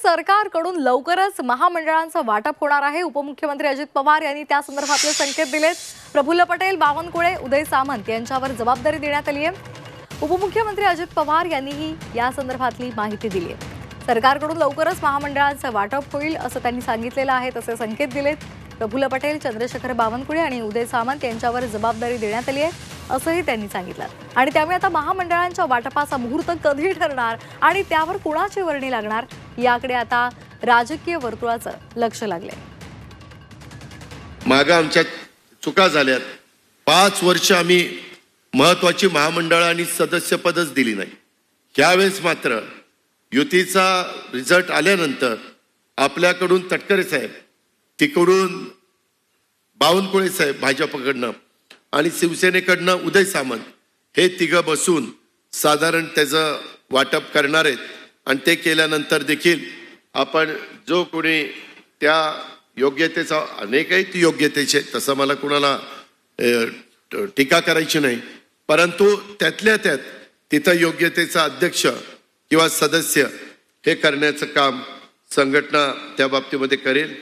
सरकारकडून लवकरच महामंडळांचं वाटप होणार आहे। उपमुख्यमंत्री अजित पवार यांनी त्या संदर्भातले संकेत दिलेत। प्रफुल्ल पटेल, बावनकुळे, उदय सामंत यांच्यावर जबाबदारी देण्यात आली आहे। उपमुख्यमंत्री अजित पवार यांनीही या संदर्भातली माहिती दिली आहे। सरकारकडून लवकरच महामंडळांचं वाटप होईल असं त्यांनी सांगितलेलं आहे। तसे संकेत दिलेत। प्रफुल्ल पटेल, चंद्रशेखर बावनकुळे आणि उदय सामंत यांच्यावर जबाबदारी देण्यात आली आहे असंही त्यांनी सांगितलं। आणि त्यामुळे आता महामंडळांच्या वाटपाचा मुहूर्त कधी ठरणार आणि त्यावर कोणाची वर्णी लागणार याकडे आता राजकीय वर्तुळाचं लक्ष लागलंय। मागे आमच्या चुका झाल्यात। 5 वर्ष आम्ही महत्त्वाची महामंडळ आणि सदस्यपदच दिली नाही। यावेळेस मात्र युतीचा रिझल्ट आल्यानंतर आपल्याकडून तटकरे साहेब, तिकडून बावनकुळे साहेब भाजपकडनं आणि शिवसेनेकडनं उदय सामंत हे तिघं बसून साधारण त्याचं वाटप करणार आहेत। आणि ते केल्यानंतर देखील आपण जो कोणी त्या योग्यतेचा, अनेक आहेत योग्यतेचे, तसं मला कुणाला टीका करायची नाही, परंतु त्यातल्या त्यात तिथं योग्यतेचा अध्यक्ष किंवा सदस्य हे करण्याचं काम संघटना त्या बाबतीमध्ये करेल।